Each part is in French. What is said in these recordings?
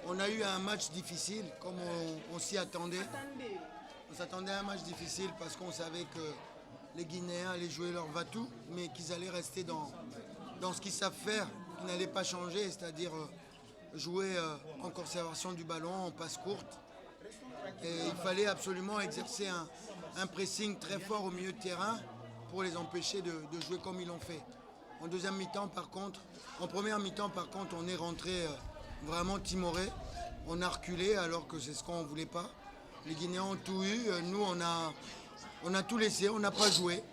On a eu un match difficile, comme on s'y attendait. On s'attendait à un match difficile parce qu'on savait que les Guinéens allaient jouer leur va-tout, mais qu'ils allaient rester dans ce qu'ils savent faire, qu'ils n'allaient pas changer, c'est-à-dire jouer en conservation du ballon, en passe courte. Et il fallait absolument exercer un pressing très fort au milieu de terrain pour les empêcher de jouer comme ils l'ont fait. En deuxième mi-temps, par contre, en première mi-temps, par contre, on est rentré vraiment timoré. On a reculé alors que c'est ce qu'on ne voulait pas. Les Guinéens ont tout eu. Nous, on a tout laissé. On n'a pas joué.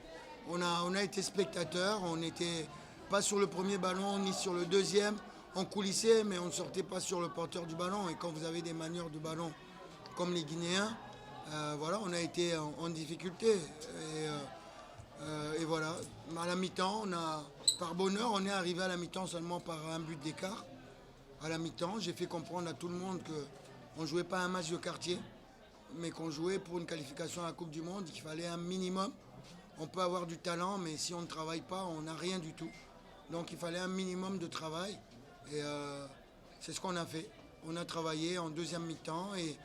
On a été spectateurs. On n'était pas sur le premier ballon ni sur le deuxième. On coulissait, mais on ne sortait pas sur le porteur du ballon. Et quand vous avez des manieurs de ballon comme les Guinéens, voilà, on a été en difficulté. Et voilà, à la mi-temps, par bonheur, on est arrivé à la mi-temps seulement par un but d'écart. À la mi-temps, j'ai fait comprendre à tout le monde qu'on ne jouait pas un match de quartier, mais qu'on jouait pour une qualification à la Coupe du Monde, qu'il fallait un minimum. On peut avoir du talent, mais si on ne travaille pas, on n'a rien du tout. Donc il fallait un minimum de travail. Et c'est ce qu'on a fait. On a travaillé en deuxième mi-temps et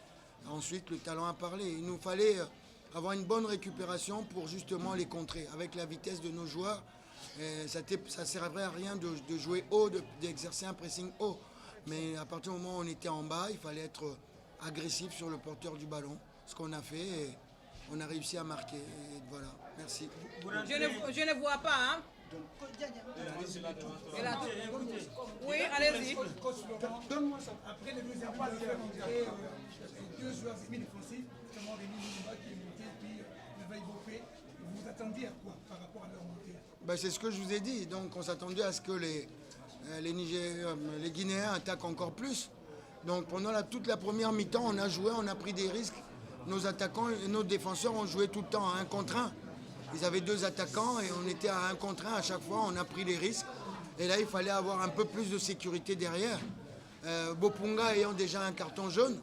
ensuite le talent a parlé. Il nous fallait avoir une bonne récupération pour justement les contrer. Avec la vitesse de nos joueurs, ça ne servait à rien de jouer haut, d'exercer un pressing haut. Mais à partir du moment où on était en bas, il fallait être agressif sur le porteur du ballon. Ce qu'on a fait et on a réussi à marquer. Et voilà, merci. Je ne vois pas, hein. Oui, allez-y. Donne-moi ça. Après le deuxième but, deux joueurs semi-défensifs, notamment Rémi Moumba qui est monté, puis Levaille Bopé. Vous vous attendiez à quoi par rapport à leur montée? C'est ce que je vous ai dit. Donc on s'attendait à ce que les Guinéens attaquent encore plus. Donc pendant toute la première mi-temps, on a joué, on a pris des risques. Nos attaquants et nos défenseurs ont joué tout le temps à 1 contre 1. Ils avaient 2 attaquants et on était à 1 contre 1 à chaque fois. On a pris les risques. Et là, il fallait avoir un peu plus de sécurité derrière. Bopunga ayant déjà un carton jaune,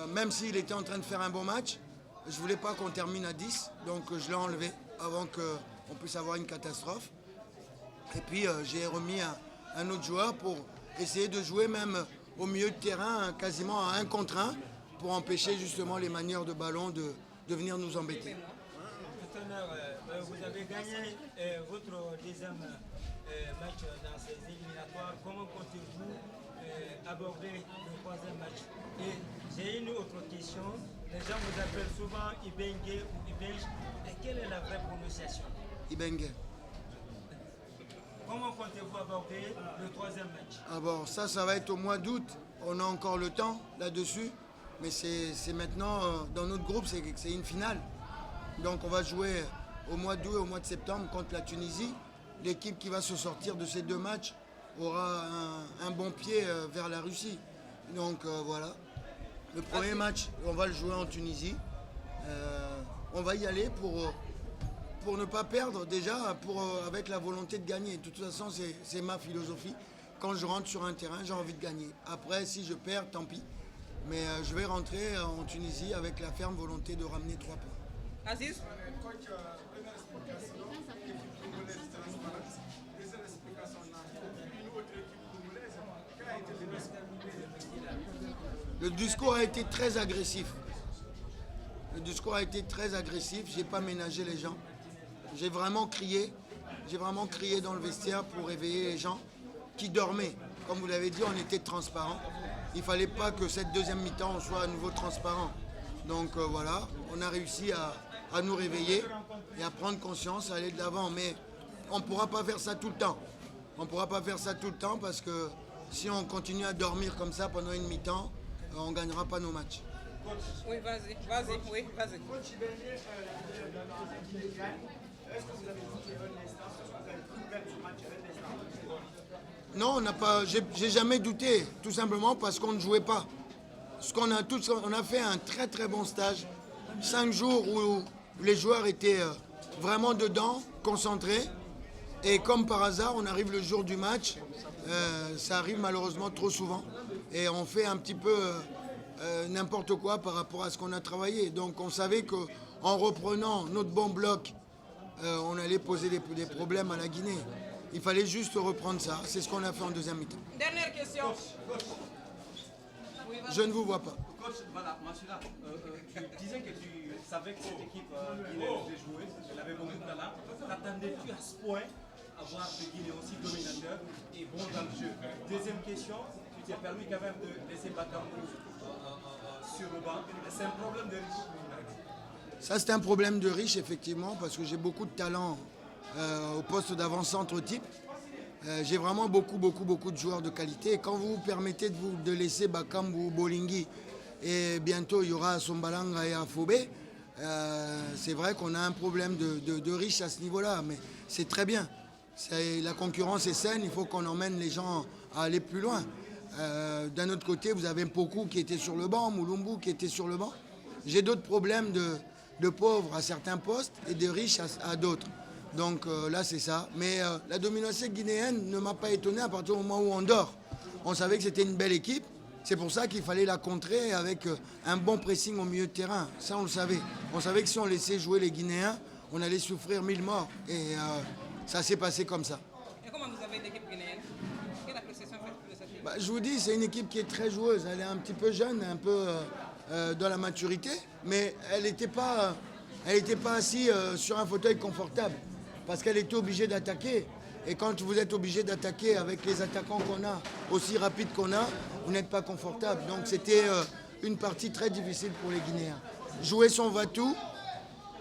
même s'il était en train de faire un bon match, je ne voulais pas qu'on termine à 10. Donc je l'ai enlevé avant qu'on puisse avoir une catastrophe. Et puis j'ai remis un autre joueur pour essayer de jouer même au milieu de terrain, quasiment à 1 contre 1, pour empêcher justement les manières de ballon de venir nous embêter. Entraîneur, vous avez gagné votre deuxième match dans ces éliminatoires. Comment comptez-vous aborder le troisième match? Et j'ai une autre question. Les gens vous appellent souvent Ibengue ou Ibengue. Quelle est la vraie prononciation? Ibengue. Comment comptez-vous aborder le troisième match? Alors ça va être au mois d'août. On a encore le temps là-dessus. Mais c'est maintenant, dans notre groupe, c'est une finale. Donc on va jouer au mois d'août et au mois de septembre contre la Tunisie. L'équipe qui va se sortir de ces 2 matchs aura un bon pied vers la Russie. Donc voilà. Le premier match, on va le jouer en Tunisie. On va y aller pour ne pas perdre déjà, avec la volonté de gagner. De toute façon, c'est ma philosophie. Quand je rentre sur un terrain, j'ai envie de gagner. Après, si je perds, tant pis. Mais je vais rentrer en Tunisie avec la ferme volonté de ramener 3 points. Aziz? Coach, première explication, l'équipe congolaise transparente. Deuxième explication, une autre équipe congolaise. Quel a été le Le discours a été très agressif. Le discours a été très agressif. Je n'ai pas ménagé les gens. J'ai vraiment crié. J'ai vraiment crié dans le vestiaire pour réveiller les gens qui dormaient. Comme vous l'avez dit, on était transparent. Il ne fallait pas que cette deuxième mi-temps, on soit à nouveau transparent. Donc voilà, on a réussi à nous réveiller et à prendre conscience, à aller de l'avant. Mais on ne pourra pas faire ça tout le temps. On ne pourra pas faire ça tout le temps parce que si on continue à dormir comme ça pendant une mi-temps, on ne gagnera pas nos matchs. Oui, vas-y, oui, vas-y. Coach Ibengue, est-ce que vous avez dit un instant, est-ce que vous avez tout perdre ce match un instant? Non, on n'a pas. J'ai jamais douté, tout simplement parce qu'on ne jouait pas. On a fait un très très bon stage. 5 jours où les joueurs étaient vraiment dedans, concentrés. Et comme par hasard, on arrive le jour du match. Ça arrive malheureusement trop souvent. Et on fait un petit peu n'importe quoi par rapport à ce qu'on a travaillé. Donc on savait qu'en reprenant notre bon bloc, on allait poser des problèmes à la Guinée. Il fallait juste reprendre ça. C'est ce qu'on a fait en deuxième mi-temps. Dernière question. Je ne vous vois pas. Coach, voilà, Machina, tu disais que tu savais que cette équipe guinéenne devait jouer, elle avait beaucoup de talent. T'attendais-tu à ce point à voir des Guinéens aussi dominateurs et bons dans le jeu? Deuxième question, tu t'es permis quand même de laisser Bakambu sur le banc. C'est un problème de riche. Ça, c'est un problème de riche, effectivement, parce que j'ai beaucoup de talent au poste d'avant-centre type. J'ai vraiment beaucoup de joueurs de qualité. Et quand vous vous permettez de laisser Bakambu, Bolingui, et bientôt il y aura Sombalanga et Afobé, c'est vrai qu'on a un problème de riche à ce niveau-là, mais c'est très bien. La concurrence est saine, il faut qu'on emmène les gens à aller plus loin. D'un autre côté, vous avez Poku qui était sur le banc, Moulumbu qui était sur le banc. J'ai d'autres problèmes de pauvres à certains postes et de riches à d'autres. Donc là, c'est ça. Mais la domination guinéenne ne m'a pas étonné à partir du moment où on dort. On savait que c'était une belle équipe. C'est pour ça qu'il fallait la contrer avec un bon pressing au milieu de terrain. Ça, on le savait. On savait que si on laissait jouer les Guinéens, on allait souffrir 1000 morts. Et ça s'est passé comme ça. Et comment vous avez l'équipe guinéenne? Quelle appréciation faites-vous de cette équipe? Je vous dis, c'est une équipe qui est très joueuse. Elle est un petit peu jeune, un peu dans la maturité. Mais elle n'était pas assise sur un fauteuil confortable. Parce qu'elle était obligée d'attaquer. Et quand vous êtes obligé d'attaquer avec les attaquants qu'on a, aussi rapides qu'on a, vous n'êtes pas confortable. Donc c'était une partie très difficile pour les Guinéens. Jouer son va-tout,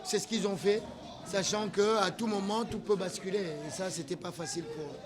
c'est ce qu'ils ont fait, sachant qu'à tout moment, tout peut basculer. Et ça, c'était pas facile pour eux.